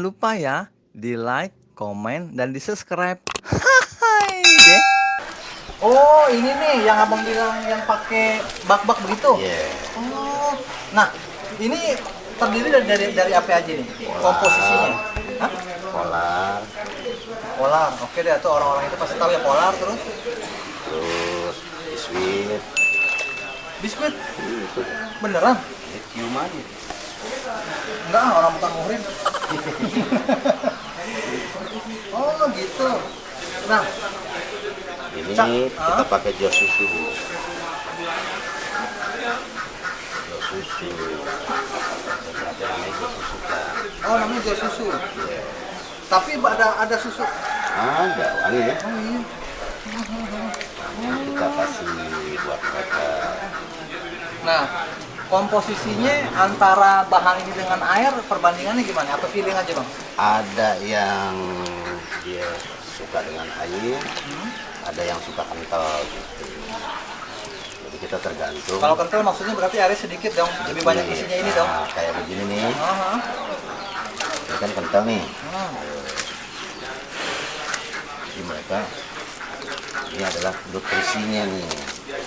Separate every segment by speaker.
Speaker 1: lupa ya di like, komen, dan di subscribe. Hai deh. Oh, ini nih yang abang bilang yang pakai bak-bak begitu.
Speaker 2: Iya.
Speaker 1: Oh, nah ini terdiri dari apa aja nih? Komposisinya? Hah?
Speaker 2: Polar,
Speaker 1: Polar. Oke deh, tuh orang-orang itu pasti tahu ya polar terus.
Speaker 2: terus biskuit,
Speaker 1: Biskuit. Beneran?
Speaker 2: cium aja.
Speaker 1: Enggak, orang bukan muhrim. Oh, gitu. Nah,
Speaker 2: Ini
Speaker 1: Cak,
Speaker 2: kita pakai jos susu. Jos susu. Ada namanya jos susu kan.
Speaker 1: oh namanya jus susu.
Speaker 2: Iya.
Speaker 1: Tapi ada susu.
Speaker 2: Ada wangi ya.
Speaker 1: Oh iya.
Speaker 2: Kita kasih buat mereka.
Speaker 1: Nah, komposisinya antara bahan ini dengan air perbandingannya gimana? Atau feeling aja bang?
Speaker 2: Ada yang dia suka dengan air, ada yang suka kental gitu. Jadi kita tergantung.
Speaker 1: Kalau kental maksudnya berarti airnya sedikit dong, lebih banyak isinya ini dong.
Speaker 2: Nah, kayak begini nih.
Speaker 1: Aha.
Speaker 2: Ini kan kental nih.
Speaker 1: Ah.
Speaker 2: Jadi mereka ini adalah nutrisinya nih.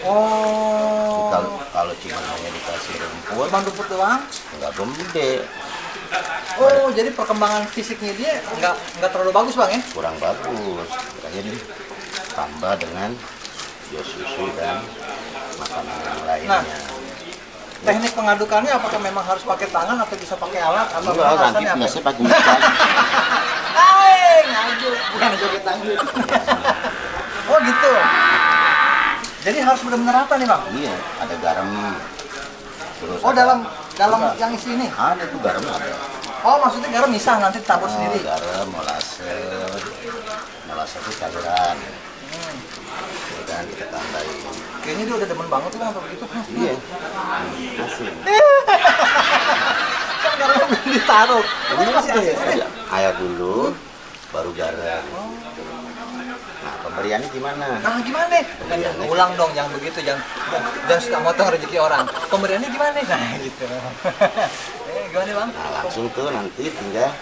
Speaker 1: Oh.
Speaker 2: Kalau cuma hanya dikasih rumput,
Speaker 1: Cuma rumput doang?
Speaker 2: nggak gede,
Speaker 1: Oh, jadi perkembangan fisiknya dia nggak terlalu bagus bang ya?
Speaker 2: kurang bagus. Makanya ditambah dengan jos susu dan makanan yang lainnya.
Speaker 1: Nah, teknik pengadukannya apakah memang harus pakai tangan atau bisa pakai alat atau
Speaker 2: Enggak, nanti
Speaker 1: alasannya apa?
Speaker 2: biasanya pakai ikan.
Speaker 1: Hai, ngadu, bukan joget dangdut. Oh gitu. Jadi harus benar-benar rata nih bang?
Speaker 2: Iya, ada garam. Terus
Speaker 1: Oh
Speaker 2: ada-
Speaker 1: dalam
Speaker 2: Enggak,
Speaker 1: yang isi ini?
Speaker 2: ada tuh garam ada.
Speaker 1: Oh maksudnya garam misah nanti ditabur
Speaker 2: Oh,
Speaker 1: sendiri?
Speaker 2: garam, molase itu cairan. Ya kan kita tambahin.
Speaker 1: Kayaknya dia udah demen banget tuh bang atau begitu.
Speaker 2: Iya, asin.
Speaker 1: Kan garamnya belum ditaruh. Oh, ini masih asin
Speaker 2: Ada
Speaker 1: ya?
Speaker 2: air dulu, baru garam. Nah, pemberiannya gimana?
Speaker 1: Nah gimana nih? Ulang dong yang begitu, jangan suka motong rezeki orang. Pemberiannya gimana nih? Nah gitu. Gimana bang?
Speaker 2: Nah, langsung tuh nanti tinggal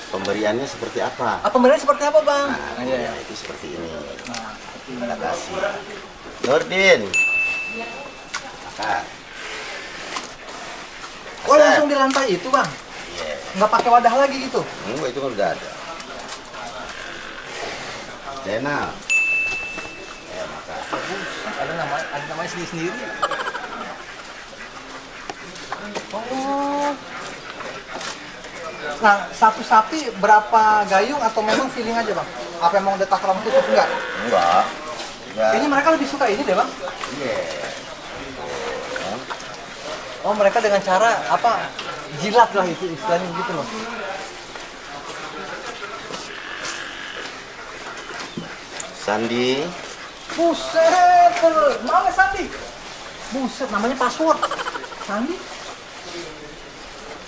Speaker 2: pemberiannya seperti apa.
Speaker 1: Ah, pemberiannya seperti apa bang?
Speaker 2: Nah,
Speaker 1: Iya.
Speaker 2: pemberian itu seperti ini.
Speaker 1: Nah,
Speaker 2: Kita kasih. Nurdin. Makan.
Speaker 1: oh langsung di lantai itu bang?
Speaker 2: Iya.
Speaker 1: Nggak pakai wadah lagi gitu?
Speaker 2: Enggak, itu kan udah ada. Denal. Ya, makan.
Speaker 1: Ada namanya sendiri. Oh. Nah, satu sapi berapa gayung atau memang feeling aja bang? Apa emang udah takaran khusus enggak?
Speaker 2: Enggak. Enggak.
Speaker 1: Kayaknya mereka lebih suka ini deh bang.
Speaker 2: Iya. Ya.
Speaker 1: Oh mereka dengan cara apa? Jilat lah itu istilahnya gitu loh.
Speaker 2: Sandi.
Speaker 1: Buset, mana Sandi? Buset, namanya password. Sandi?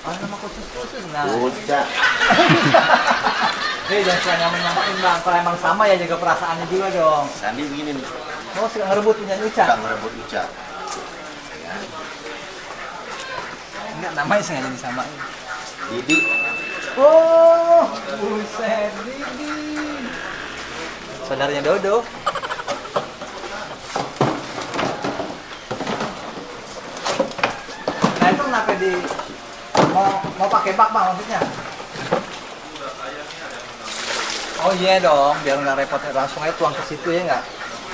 Speaker 1: Ah, nama khusus. Nah,
Speaker 2: Ucap.
Speaker 1: jangan suka nyamain bang. Kalau emang sama ya jaga perasaannya juga dong.
Speaker 2: Sandi begini nih.
Speaker 1: Oh, suka ngerebut punya Uca.
Speaker 2: Suka merebut ucap.
Speaker 1: Enggak, namanya sengaja disamain.
Speaker 2: Didi.
Speaker 1: Oh, buset, Didi. Saudaranya Dodo. Nah itu kenapa mau pakai bak bang maksudnya? Oh iya dong, biar nggak repot langsung aja tuang ke situ ya nggak?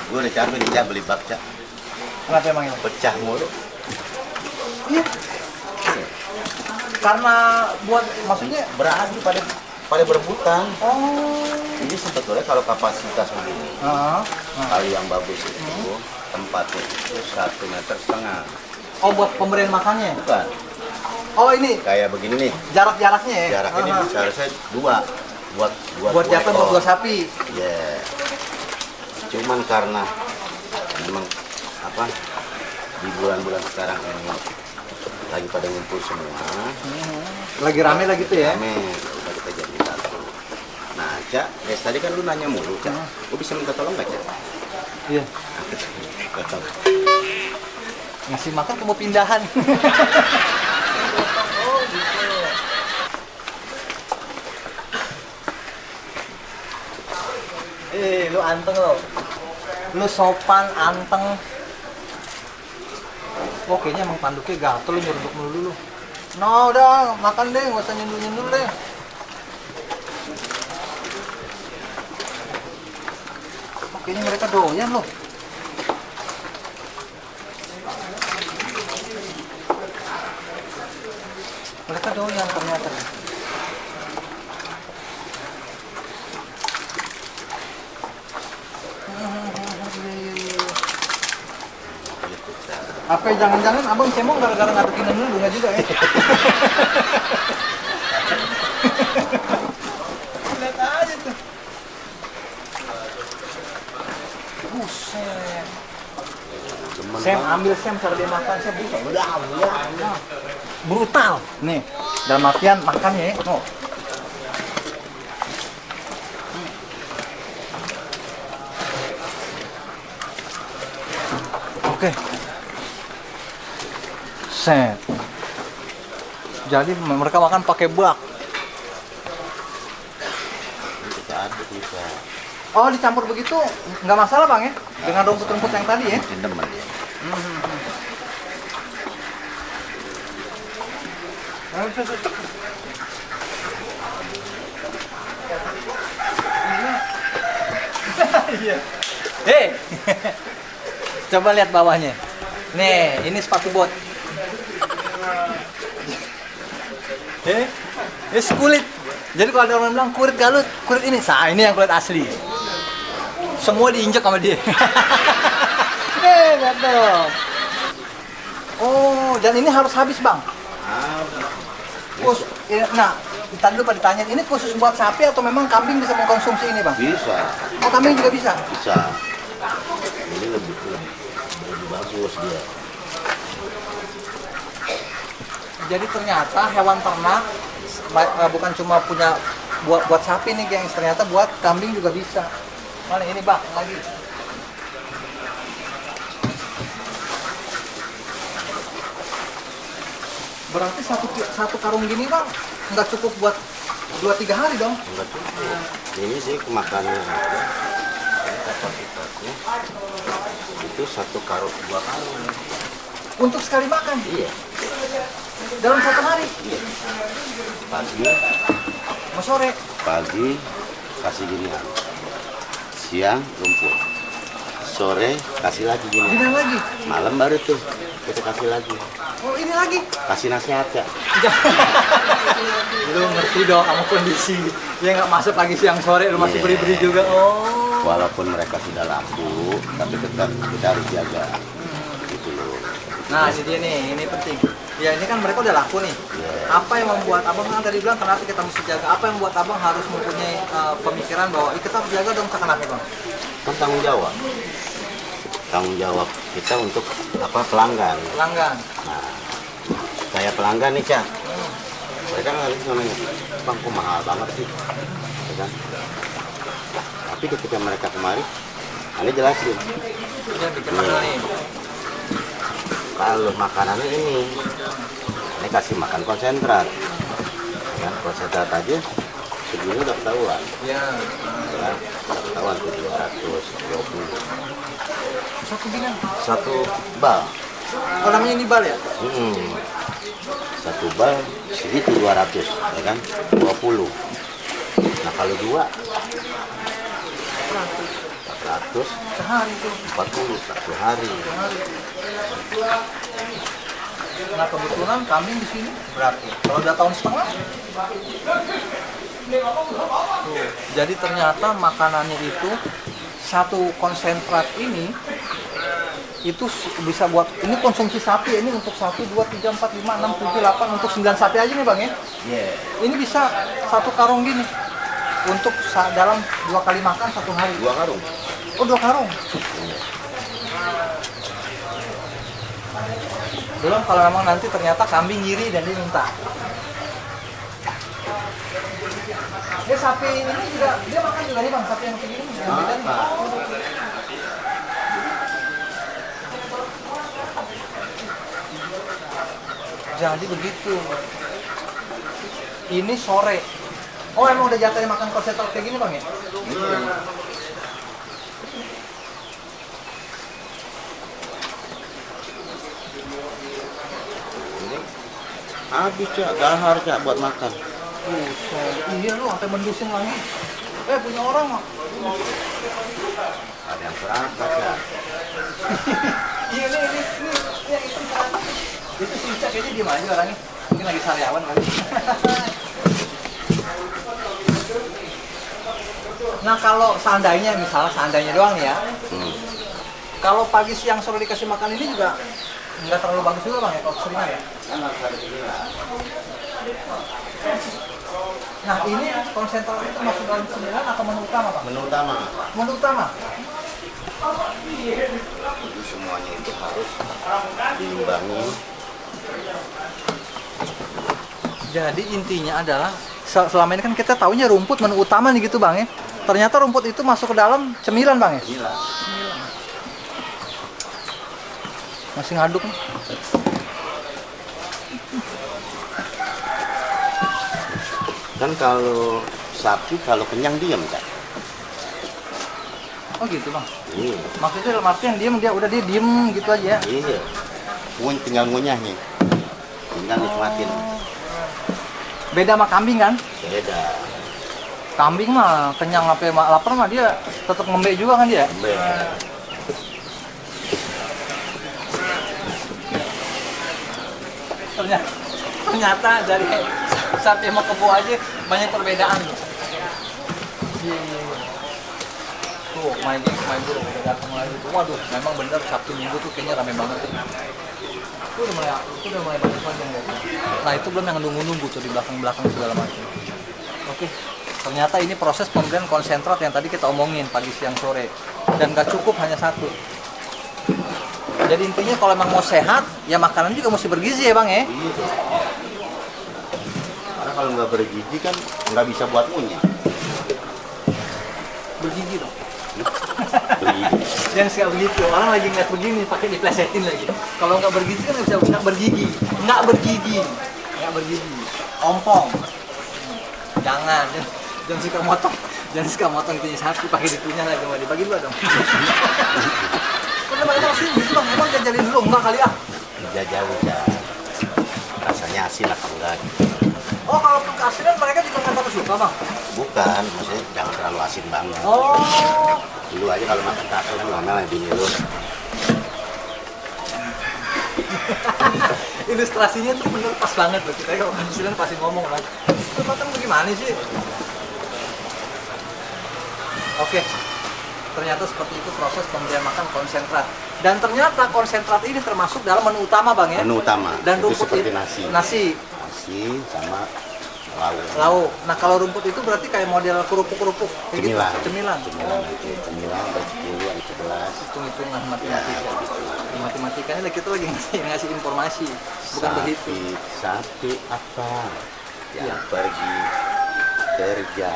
Speaker 2: Gue udah capek nih, Cak, beli bak, Cak.
Speaker 1: Kenapa emang ini?
Speaker 2: Pecah mulu.
Speaker 1: Iya. Karena buat maksudnya.
Speaker 2: Beradu pada berebutan.
Speaker 1: Oh.
Speaker 2: Ini sebetulnya kalau kapasitas begini, kali yang bagus itu tempatnya itu 1,5 meter.
Speaker 1: Oh buat pemberian makannya?
Speaker 2: Bukan.
Speaker 1: Oh ini
Speaker 2: Kayak begini nih.
Speaker 1: jarak-jaraknya ya?
Speaker 2: Jaraknya ini seharusnya 2 buat
Speaker 1: jatuh buat dua sapi.
Speaker 2: Ya. Cuman karena memang apa di bulan-bulan sekarang ini lagi pada ngumpul semua.
Speaker 1: Lagi rame lagi tuh ya?
Speaker 2: Rame, udah kita jadi satu. Nah, Cak, tadi kan lu nanya mulu, Cak. Lu bisa minta tolong nggak, Cak?
Speaker 1: Iya.
Speaker 2: Nggak tahu.
Speaker 1: Ngasih makan kamu pindahan. Oh gitu. Lu anteng lo. Lu sopan, anteng. Oh, kayaknya emang tanduknya gatel lu nyeruduk mulu lu. Nah, udah makan deh, nggak usah nyundul-nyundul deh. Oh, kayaknya mereka doyan loh. Mereka doyan ternyata. Apa jangan-jangan abang cemong gara-gara ngadukin dulu nggak juga ya? Lihat aja tuh. Buset. Sam ambil Sam cara dia makan Sam buset. Udah. Brutal. Nih, dalam artian makannya ya. Oh. Oke. Set. Jadi mereka makan pakai bak.
Speaker 2: Bisa aduk bisa.
Speaker 1: Oh, dicampur begitu nggak masalah bang ya? Dengan rumput-rumput yang tadi ya?
Speaker 2: Demen ya.
Speaker 1: Iya. Hei, coba lihat bawahnya. Nih, ini sepatu bot. Ini kulit. Jadi kalau ada orang bilang kulit galut, kulit ini, ini yang kulit asli. Semua diinjak sama dia. Lihat dong. Oh, dan ini harus habis bang. Nah, tadi lupa ditanya, ini khusus buat sapi atau memang kambing bisa mengkonsumsi ini bang?
Speaker 2: Bisa.
Speaker 1: Oh, kambing juga bisa?
Speaker 2: Bisa. Ini lebih bagus dia.
Speaker 1: Jadi ternyata hewan ternak bukan cuma punya buat sapi nih gengs, ternyata buat kambing juga bisa. Mana ini bang lagi? Berarti satu karung gini bang nggak cukup buat 2-3 hari dong?
Speaker 2: Enggak cukup. Ini sih kemakannya aja. Ini kapasitasnya itu 1 karung 2 karung.
Speaker 1: Untuk sekali makan?
Speaker 2: Iya.
Speaker 1: Dalam 1 hari?
Speaker 2: Iya. Pagi,
Speaker 1: mau sore?
Speaker 2: pagi kasih ginian. Siang rumput. Sore kasih lagi gini.
Speaker 1: Gini lagi?
Speaker 2: Malam baru tuh kita kasih lagi.
Speaker 1: Oh ini lagi?
Speaker 2: Kasih nasihat ya.
Speaker 1: Lu ngerti dong sama kondisi. Ya nggak masuk pagi siang sore lu masih beri-beri juga. Oh.
Speaker 2: Walaupun mereka sudah laku, tapi tetap kita harus jaga. Gitu loh.
Speaker 1: Nah ini dia nih, ini penting. Ya ini kan mereka udah laku nih. Apa yang membuat abang kan tadi bilang kenapa kita mesti jaga? Apa yang membuat abang harus mempunyai pemikiran bahwa kita harus jaga dong kenapa bang?
Speaker 2: Kan tanggung jawab. Tanggung jawab kita untuk apa pelanggan.
Speaker 1: Pelanggan.
Speaker 2: Nah, kayak pelanggan nih Cak. Mereka nggak bisa namanya, bang kok mahal banget sih, ya kan? Tapi ketika mereka kemari, Anda jelasin.
Speaker 1: Dia bikin mahal nih.
Speaker 2: Kalau makanannya ini kasih makan konsentrat, ya, konsentrat aja segini udah ketahuan,
Speaker 1: Ya.
Speaker 2: ya, udah ketahuan tuh 220. Satu bal.
Speaker 1: Oh namanya ini bal ya?
Speaker 2: Satu bal segitu 200, ya kan? 20. Nah kalau 2 400
Speaker 1: Sehari tuh.
Speaker 2: 40 satu hari.
Speaker 1: Nah kebetulan kambing di sini berapa? Kalau udah tahun setengah? Tuh. Jadi ternyata makanannya itu satu konsentrat ini itu bisa buat ini konsumsi sapi ini untuk 1, 2, 3, 4, 5, 6, 7, 8 untuk 9 sapi aja nih bang ya?
Speaker 2: Yeah.
Speaker 1: Ini bisa 1 karung gini untuk dalam 2 kali makan 1 hari.
Speaker 2: 2 karung.
Speaker 1: Oh 2 karung. Belum kalau memang nanti ternyata kambing ngiri dan dia minta. Dia sapi ini juga dia makan juga nih bang sapi yang begini. Yang beda nih. Jadi begitu. Ini sore. Oh emang udah jatahnya makan konsentrat kayak gini bang ya?
Speaker 2: Habis Cak, gahar Cak buat makan.
Speaker 1: Iya lu sampai mendusin lagi. Punya orang mah.
Speaker 2: Ada yang seraka Cak.
Speaker 1: Iya ini yang itu kan. Itu si Ica kayaknya diem aja orangnya. Mungkin lagi sariawan kali. Nah kalau seandainya doang nih ya. Kalau pagi siang sore dikasih makan ini juga nggak terlalu bagus juga bang ya kalau seringan ya. Nah ini konsentrat itu masuk dalam cemilan atau menu utama bang?
Speaker 2: Menu utama.
Speaker 1: Menu utama.
Speaker 2: Jadi semuanya itu harus diimbangi.
Speaker 1: Jadi intinya adalah selama ini kan kita taunya rumput menu utama nih gitu bang ya. Ternyata rumput itu masuk ke dalam cemilan bang ya.
Speaker 2: Inilah.
Speaker 1: Masih ngaduk nih.
Speaker 2: Kan kalau sapi kalau kenyang diam Cak.
Speaker 1: Oh gitu bang.
Speaker 2: Iya.
Speaker 1: Maksudnya dalam artian dia diem gitu aja ya.
Speaker 2: Iya. Tinggal ngunyahnya. Tinggal nikmatin.
Speaker 1: Beda sama kambing kan?
Speaker 2: Beda.
Speaker 1: Kambing mah kenyang sampai lapar mah dia tetap ngembek juga kan dia.
Speaker 2: Beda.
Speaker 1: Ternyata dari sapi sama kebo aja banyak perbedaan. Tuh, main gue udah datang lagi. Waduh, memang bener Sabtu Minggu tuh kayaknya rame banget. Itu udah mulai banyak panjang ya. Nah itu belum yang nunggu-nunggu tuh di belakang segala macam. Oke, ternyata ini proses pemberian konsentrat yang tadi kita omongin pagi, siang, sore. Dan gak cukup hanya satu. Jadi intinya kalau emang mau sehat, ya makanan juga mesti bergizi ya bang ya.
Speaker 2: Iya. Karena kalau nggak bergizi kan nggak bisa buat ngunyah.
Speaker 1: Bergizi dong.
Speaker 2: Bergizi.
Speaker 1: Jangan suka begitu, orang lagi ngeliat begini pakai diplesetin lagi. Kalau nggak bergizi kan nggak bergigi. Ompong. Jangan suka motong itunya sapi pakai ditunya lagi, mau dibagi dua dong. Emang sih gitu bang, emang jajalin dulu enggak kali ah?
Speaker 2: Jauh Cak. Rasanya asin atau enggak?
Speaker 1: Oh kalau keasinan mereka juga nggak terlalu suka bang?
Speaker 2: Bukan, maksudnya jangan terlalu asin banget.
Speaker 1: Oh.
Speaker 2: Dulu aja kalau makan tahu kan ngomel ya bini lu.
Speaker 1: Ilustrasinya tuh bener pas banget loh, kita kalau keasinan pasti ngomong kan. Itu makan bagaimana sih? Oke. Ternyata seperti itu proses pemberian makan konsentrat. Dan ternyata konsentrat ini termasuk dalam menu utama bang ya?
Speaker 2: Menu utama.
Speaker 1: Dan
Speaker 2: itu
Speaker 1: rumput
Speaker 2: seperti
Speaker 1: itu,
Speaker 2: nasi.
Speaker 1: Nasi
Speaker 2: Sama lauk.
Speaker 1: Lauk. Nah kalau rumput itu berarti kayak model kerupuk-kerupuk. Kayak
Speaker 2: Cemilan.
Speaker 1: Gitu. Cemilan.
Speaker 2: Cemilan, berjilid, 11.
Speaker 1: Hitung-hitungan matematika. Di matematikanya kita lagi ngasih informasi, bukan begitu.
Speaker 2: Sapi apa yang
Speaker 1: Ya.
Speaker 2: pergi kerja?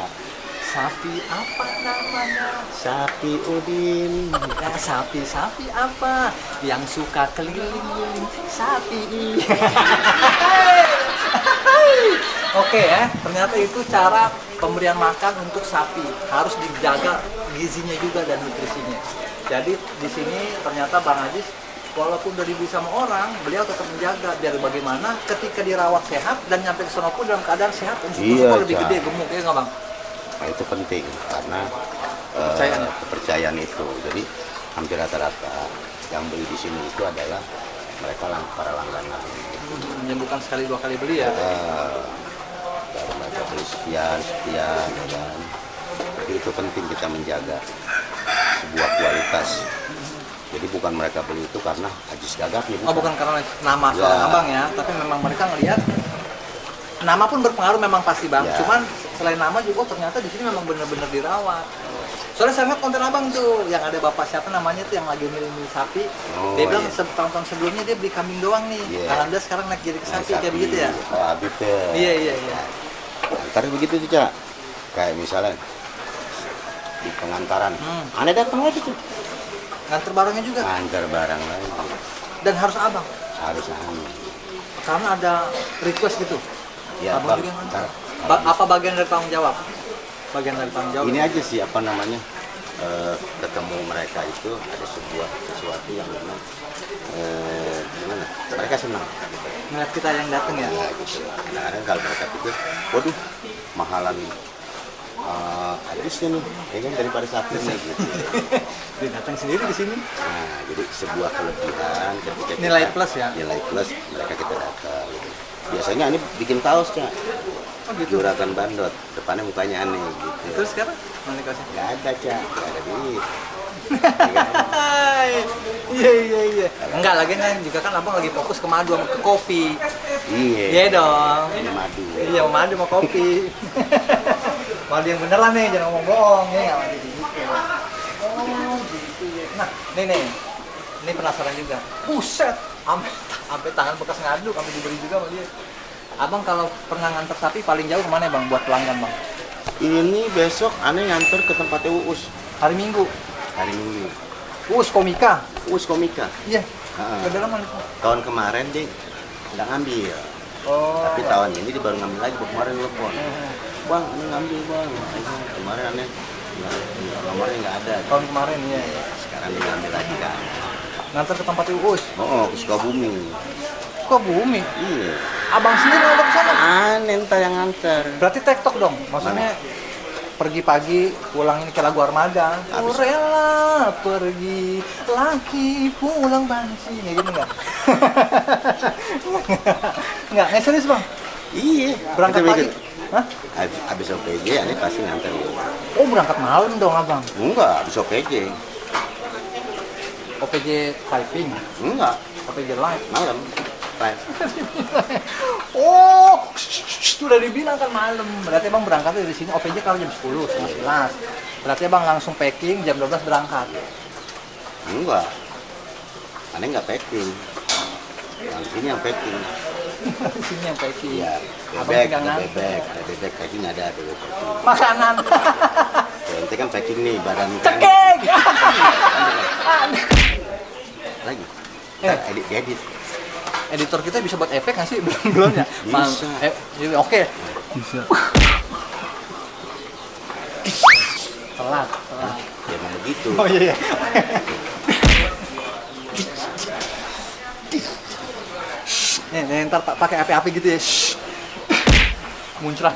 Speaker 1: Sapi apa namanya?
Speaker 2: Sapi Udin.
Speaker 1: Ya, sapi apa yang suka keliling-keliling? Sapi. Oke ya, ternyata itu cara pemberian makan untuk sapi. Harus dijaga gizinya juga dan nutrisinya. Jadi di sini ternyata Bang Ajis walaupun udah dibeli sama orang, beliau tetap menjaga biar bagaimana ketika dirawat sehat dan nyampe ke sono pun dalam keadaan sehat dan
Speaker 2: Iya,
Speaker 1: lebih
Speaker 2: Cak.
Speaker 1: gede gemuk ya nggak Bang?
Speaker 2: Nah, itu penting karena kepercayaan itu. Jadi hampir rata-rata yang beli di sini itu adalah mereka para langganan.
Speaker 1: Menyembuhkan sekali dua kali beli ya.
Speaker 2: Baru mereka beli sekian ya kan. Jadi itu penting kita menjaga sebuah kualitas. Jadi bukan mereka beli itu karena Ajis Gagapnya.
Speaker 1: Oh bukan karena nama seorang abang ya, tapi memang mereka ngelihat nama pun berpengaruh memang pasti bang.
Speaker 2: Ya.
Speaker 1: Cuman selain nama juga ternyata di sini memang benar-benar dirawat. Soalnya saya lihat konten abang tuh yang ada bapak siapa namanya tuh yang lagi milih sapi.
Speaker 2: Oh,
Speaker 1: Dia bilang
Speaker 2: iya.
Speaker 1: tahun sebelumnya dia beli kambing doang nih.
Speaker 2: Iya.
Speaker 1: Alhamdulillah sekarang naik jadi ke sapi kayak begitu ya.
Speaker 2: Oh, gitu.
Speaker 1: Iya.
Speaker 2: Ntar begitu tuh Cak. Kayak misalnya di pengantaran. Aneh datang lagi tuh.
Speaker 1: Nganter barangnya juga
Speaker 2: Ngantar barang lagi.
Speaker 1: dan harus abang
Speaker 2: Harus aneh.
Speaker 1: karena ada request gitu.
Speaker 2: Ya,
Speaker 1: Abang
Speaker 2: Bang,
Speaker 1: juga nganter.
Speaker 2: ntar.
Speaker 1: Apa bagian dari tanggung jawab? Bagian dari tanggung jawab.
Speaker 2: Ini aja sih apa namanya ketemu mereka itu ada sebuah sesuatu yang memang gimana? Mereka senang.
Speaker 1: Ngeliat kita yang datang ya.
Speaker 2: Ya gitu. Kadang-kadang kalau mereka pikir, waduh mahalan habisnya nih, ya kan daripada satunya gitu.
Speaker 1: Dia datang sendiri ke sini.
Speaker 2: Nah, jadi sebuah kelebihan ketika
Speaker 1: Nilai plus ya?
Speaker 2: Nilai plus mereka kita datang gitu. Biasanya ini bikin kaos, Cak.
Speaker 1: Oh gitu.
Speaker 2: Juragan bandot, depannya mukanya aneh gitu.
Speaker 1: Terus sekarang mana kasih?
Speaker 2: Nggak ada, Cak. Nggak ada duit.
Speaker 1: Iya. Enggak lagi kan juga kan abang lagi fokus ke madu sama ke kopi.
Speaker 2: Iya.
Speaker 1: Iya dong.
Speaker 2: Ini madu.
Speaker 1: Iya mau madu mau kopi. Madu yang beneran nih, jangan ngomong bohong nih, nggak madu gitu. Oh gitu ya. Nah, nih, ini penasaran juga. Buset, sampai tangan bekas ngaduk, sampai diberi juga sama dia. Abang kalau pernah nganter sapi paling jauh kemana bang buat pelanggan bang?
Speaker 2: Ini besok aneh nganter ke tempatnya Uus
Speaker 1: Hari Minggu.
Speaker 2: hari Minggu.
Speaker 1: Komika.
Speaker 2: Uus Komika.
Speaker 1: Iya.
Speaker 2: Ha-ha.
Speaker 1: Udah lama nih.
Speaker 2: Tahun kemarin dia nggak ngambil.
Speaker 1: Oh.
Speaker 2: Tapi tahun ini dia baru ngambil lagi. Kemarin telepon. Bang, ini ngambil bang. Kemarin aneh nomornya nggak ada.
Speaker 1: Tahun kemarin ya.
Speaker 2: Sekarang dia ngambil lagi kan.
Speaker 1: Nganter ke tempat Uus.
Speaker 2: Oh, ke Sukabumi.
Speaker 1: Kok bumi?
Speaker 2: Iya.
Speaker 1: Abang sendiri nganter ke sana.
Speaker 2: Aneh entar yang nganter.
Speaker 1: Berarti tektok dong. Maksudnya pergi pagi, pulang ini ke lagu Armada. Ku
Speaker 2: Habis.
Speaker 1: rela pergi, laki pulang banci. Kayak gitu nggak? Nggak serius bang.
Speaker 2: Iya.
Speaker 1: Berangkat
Speaker 2: Kita
Speaker 1: pagi.
Speaker 2: mikir,
Speaker 1: Hah?
Speaker 2: Habis OPJ aneh pasti nganter.
Speaker 1: Oh berangkat malam dong abang.
Speaker 2: Enggak, habis OPJ.
Speaker 1: OPJ typing,
Speaker 2: Enggak,
Speaker 1: OPJ live.
Speaker 2: malam. Live.
Speaker 1: Oh, sudah dibilang kan malam. Berarti abang berangkat dari sini OPJ kalau jam 10, setengah 11. Berarti abang langsung packing jam 12 berangkat.
Speaker 2: Enggak. Aneh nggak packing. Yang ini yang packing.
Speaker 1: Di sini yang packing.
Speaker 2: Iya,
Speaker 1: Abang
Speaker 2: bebek,
Speaker 1: pegangan.
Speaker 2: ada bebek packing ada bebek packing.
Speaker 1: Makanan.
Speaker 2: Yang penting kan packing nih badan kan.
Speaker 1: Cekeng.
Speaker 2: Lagi.
Speaker 1: Eh.
Speaker 2: Edit.
Speaker 1: Editor kita bisa buat efek nggak sih? Belum ya?
Speaker 2: Bisa.
Speaker 1: Oke. Bisa. Telat.
Speaker 2: Ya emang begitu.
Speaker 1: Oh iya. Nih, ntar pakai api-api gitu ya. Muncrat.